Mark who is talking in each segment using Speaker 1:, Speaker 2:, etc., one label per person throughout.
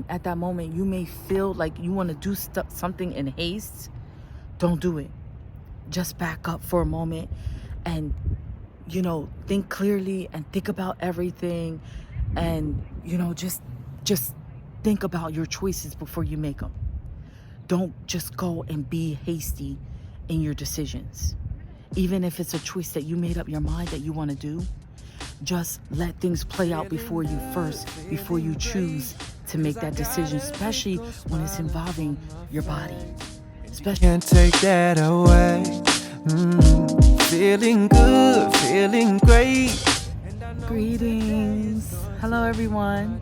Speaker 1: At that moment, you may feel like you want to do something in haste. Don't do it. Just back up for a moment and, think clearly and think about everything. And, just think about your choices before you make them. Don't just go and be hasty in your decisions. Even if it's a choice that you made up your mind that you want to do, just let things play out before you choose to make that decision, especially when it's involving your body.
Speaker 2: Can't take that away. Feeling good, feeling great.
Speaker 1: Greetings. Hello, everyone.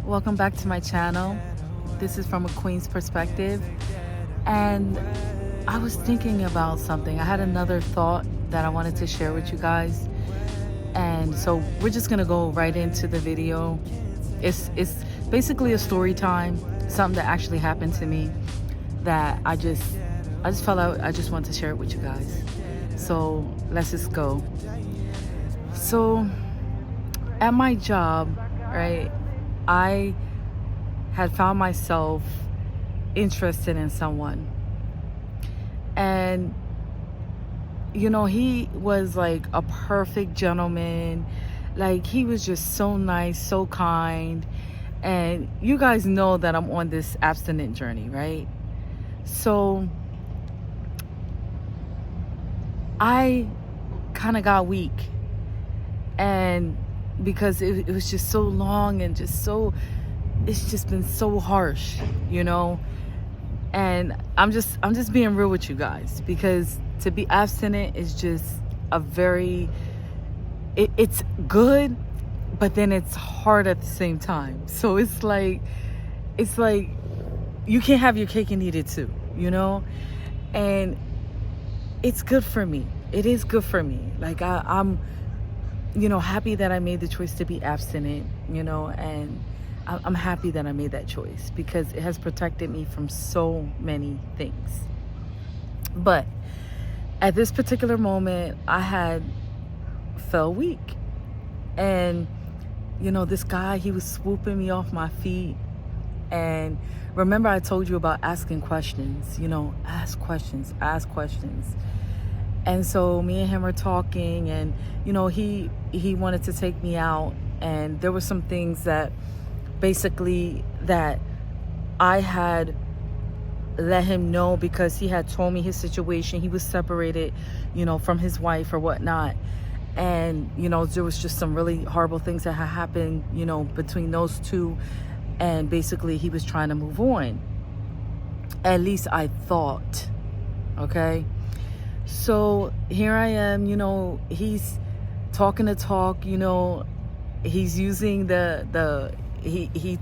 Speaker 1: Welcome back to my channel. This is from a Queen's perspective. And I was thinking about something. I had another thought that I wanted to share with you guys. And so we're just going to go right into the video. It's basically a story time, something that actually happened to me that I just felt I just want to share it with you guys. So let's just go. So at my job, right, I had found myself interested in someone. And he was like a perfect gentleman. Like, he was just so nice, so kind. And you guys know that I'm on this abstinent journey, right? So I kind of got weak. And because it was just so long and it's just been so harsh, And I'm just being real with you guys, because to be abstinent is just it's good, but then it's hard at the same time. So it's like you can't have your cake and eat it too, And it's good for me. It is good for me. Like I'm happy that I made the choice to be abstinent, and I'm happy that I made that choice because it has protected me from so many things. But at this particular moment, I had fell weak. And, this guy, he was swooping me off my feet. And remember I told you about asking questions, ask questions. And so me and him are talking, and, he wanted to take me out. And there were some things that basically that I had let him know, because he had told me his situation. He was separated, from his wife or whatnot. And, there was just some really horrible things that had happened, between those two. And basically he was trying to move on. At least I thought. Okay. So here I am, he's talking to talk, he's using he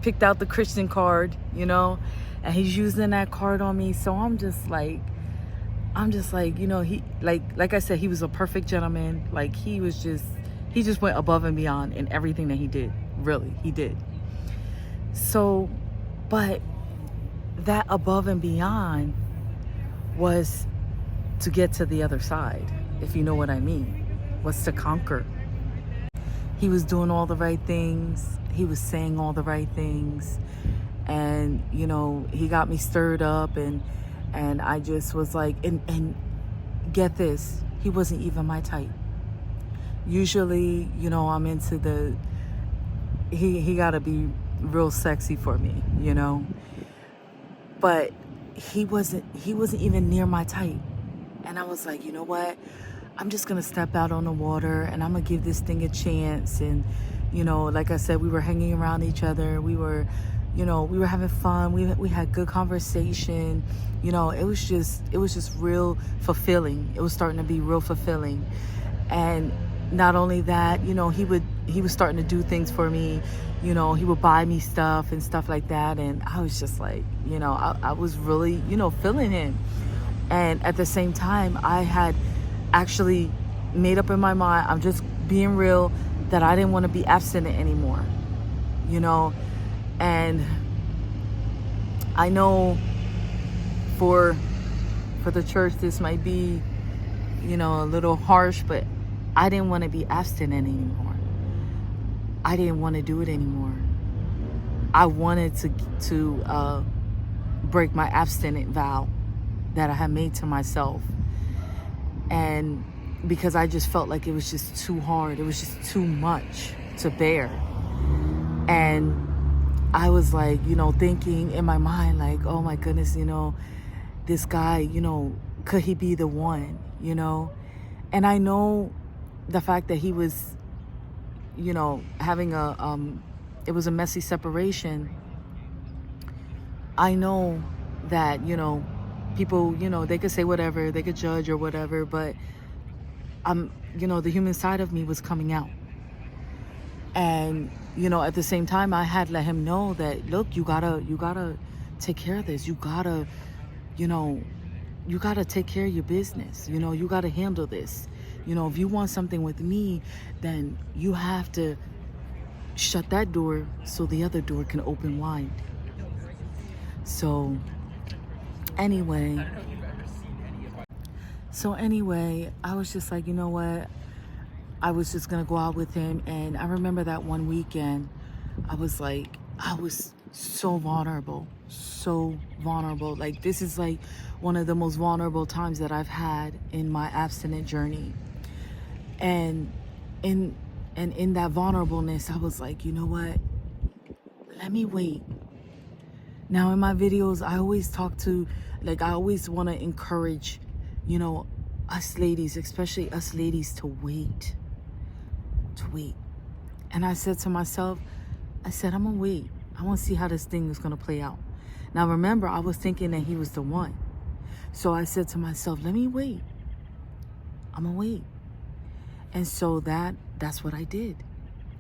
Speaker 1: picked out the Christian card, and he's using that card on me. So I'm just like, he, like I said, he was a perfect gentleman. Like, he just went above and beyond in everything that he did. Really, he did. So, but that above and beyond was to get to the other side, if you know what I mean, was to conquer. He was doing all the right things. He was saying all the right things. And, he got me stirred up, and I just was like, and get this, he wasn't even my type. Usually, I'm into he gotta be real sexy for me, but he wasn't even near my type. And I was like, you know what? I'm just gonna step out on the water and I'm gonna give this thing a chance. And, like I said, we were hanging around each other. We were having fun. We had good conversation. It was just real fulfilling. It was starting to be real fulfilling. And not only that, he was starting to do things for me. He would buy me stuff and stuff like that. And I was just like, I was really, feeling him. And at the same time, I had actually made up in my mind, I'm just being real, that I didn't want to be abstinent anymore, and I know for the church this might be, a little harsh, but I didn't want to be abstinent anymore. I didn't want to do it anymore. I wanted to break my abstinent vow that I had made to myself. And because I just felt like it was just too hard. It was just too much to bear. And I was like, thinking in my mind, like, oh my goodness, this guy, could he be the one, And I know the fact that he was, having it was a messy separation. I know that, people, they could say whatever, they could judge or whatever, but the human side of me was coming out. And, at the same time, I had let him know that, look, you gotta take care of this. You gotta take care of your business. You gotta handle this. If you want something with me, then you have to shut that door so the other door can open wide. So anyway, I was just like, you know what? I was just going to go out with him. And I remember that one weekend, I was so vulnerable. Like, this is like one of the most vulnerable times that I've had in my abstinent journey. And in that vulnerableness, I was like, you know what? Let me wait. Now, in my videos, I always I always want to encourage, us ladies, especially us ladies, to wait. And I said to myself, I'm going to wait. I want to see how this thing is going to play out. Now, remember, I was thinking that he was the one. So I said to myself, let me wait. I'm going to wait. And so that's what I did.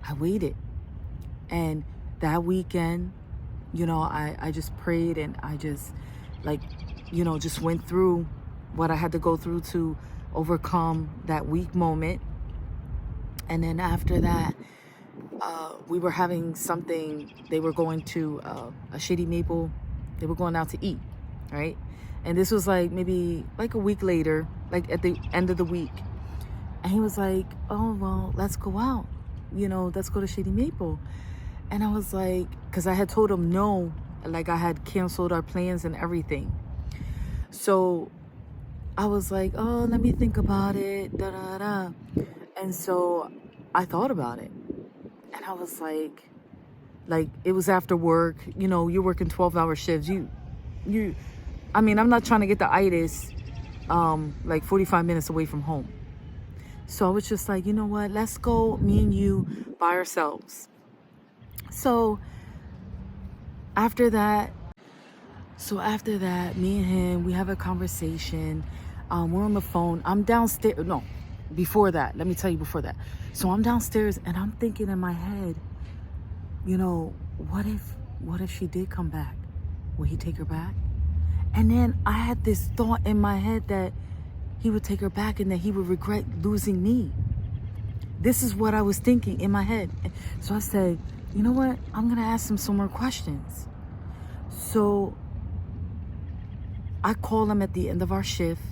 Speaker 1: I waited. And that weekend, I just prayed, and I just just went through what I had to go through to overcome that weak moment. And then after that, we were having something. They were going to a Shady Maple. They were going out to eat, right? And this was maybe a week later, at the end of the week. And he was like, oh, well, let's go out. Let's go to Shady Maple. And I was like, because I had told him no, I had canceled our plans and everything. So I was like, oh, let me think about it, da da da. And so I thought about it. And I was like, it was after work. You're working 12-hour shifts. I'm not trying to get the itis 45 minutes away from home. So I was just like, you know what? Let's go, me and you, by ourselves. So after that, me and him, we have a conversation. We're on the phone. I'm downstairs. No, before that, let me tell you before that. So I'm downstairs, and I'm thinking in my head, what if she did come back? Will he take her back? And then I had this thought in my head that he would take her back and that he would regret losing me. This is what I was thinking in my head. So I said, you know what? I'm going to ask him some more questions. So I call him at the end of our shift,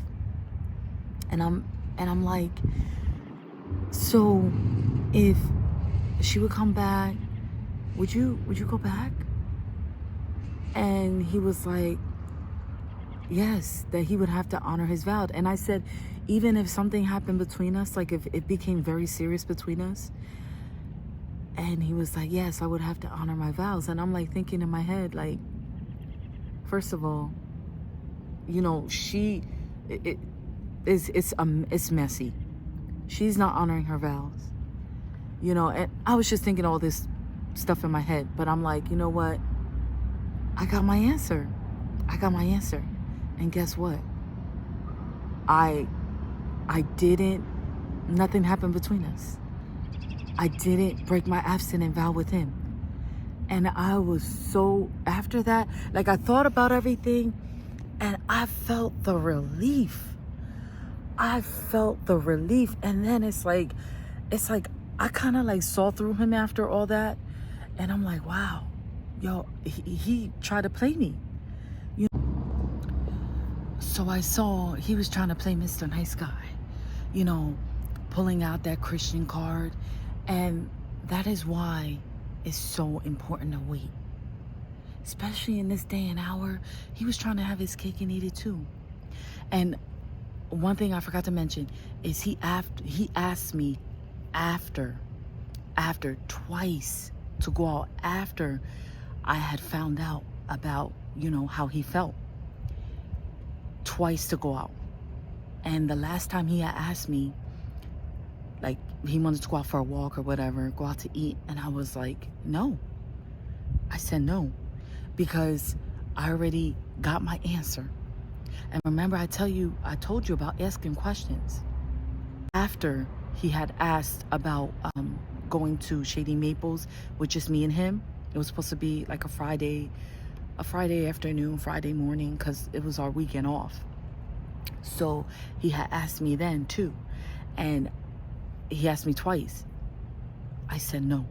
Speaker 1: and I'm like, so if she would come back, would you go back? And he was like, yes, that he would have to honor his vow. And I said, even if something happened between us, if it became very serious between us. And he was like, yes, I would have to honor my vows. And I'm thinking in my head, first of all, it's messy. She's not honoring her vows. And I was just thinking all this stuff in my head, but I'm like, you know what? I got my answer. And guess what? Nothing happened between us. I didn't break my abstinent vow with him. And I was after that, I thought about everything, and I felt the relief. And then it's like I kind of saw through him after all that. And I'm like, wow, yo, he tried to play me. So I saw he was trying to play Mr. Nice Guy, pulling out that Christian card. And that is why it's so important to wait. especially in this day and hour. He was trying to have his cake and eat it too. And one thing I forgot to mention is he asked me after twice to go out after I had found out about, how he felt. Twice to go out. And the last time he had asked me, like, he wanted to go out for a walk or whatever, go out to eat, and I was like, no. I said no, because I already got my answer. And remember, I told you about asking questions. After he had asked about going to Shady Maples with just me and him, it was supposed to be like a Friday afternoon, Friday morning, because it was our weekend off. So he had asked me then too, and he asked me twice. I said no.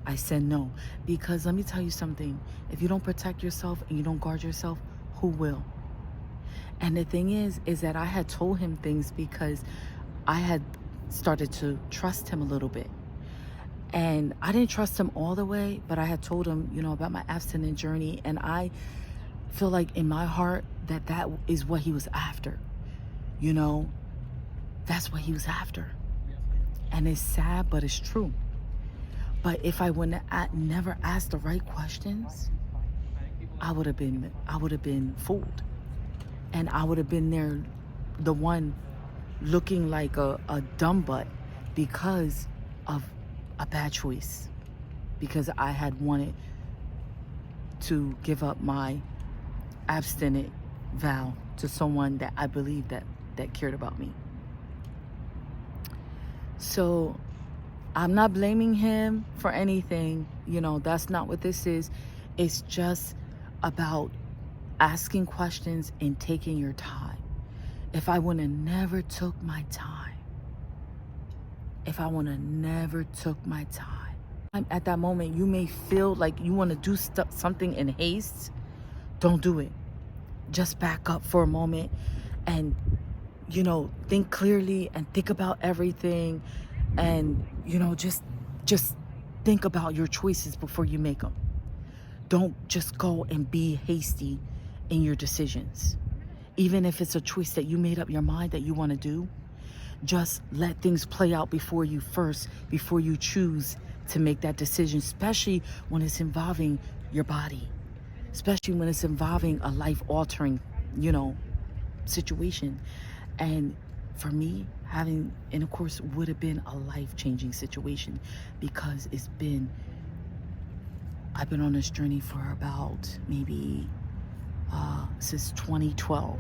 Speaker 1: I said no, because let me tell you something. If you don't protect yourself and you don't guard yourself, who will? And the thing is that I had told him things because I had started to trust him a little bit. And I didn't trust him all the way, but I had told him, about my abstinent journey. And I feel like in my heart that is what he was after. That's what he was after. And it's sad, but it's true. But if I would never asked the right questions, I would have been fooled. And I would have been there, the one looking like a dumb butt because of a bad choice. Because I had wanted to give up my abstinent vow to someone that I believed that cared about me. So I'm not blaming him for anything. That's not what this is. It's just about asking questions and taking your time. If I would have never took my time, at that moment, you may feel like you want to do something in haste. Don't do it. Just back up for a moment and, think clearly and think about everything. And, just think about your choices before you make them. Don't just go and be hasty in your decisions. Even if it's a choice that you made up your mind that you want to do, just let things play out before you choose to make that decision, especially when it's involving your body, especially when it's involving a life-altering, situation. And for me, and of course, would have been a life-changing situation, because I've been on this journey for about maybe since 2012.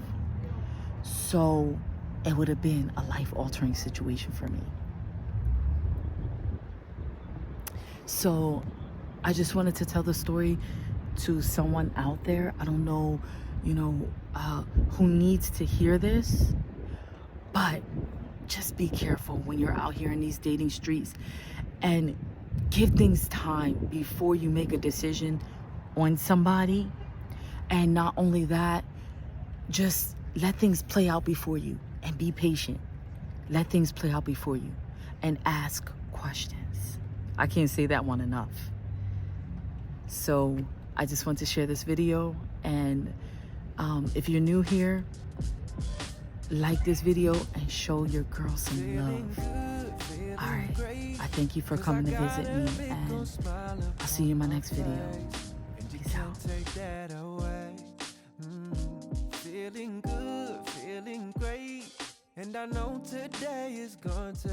Speaker 1: So it would have been a life-altering situation for me. So I just wanted to tell the story to someone out there. I don't know, who needs to hear this, but just be careful when you're out here in these dating streets, and give things time before you make a decision on somebody. And not only that, just let things play out before you, and be patient. Let things play out before you and ask questions. I can't say that one enough. So I just want to share this video. And if you're new here, like this video and show your girl some love. All right. I thank you for coming to visit me, and I'll see you in my next video. Peace out.
Speaker 2: Feeling good, feeling great, and I know today is going to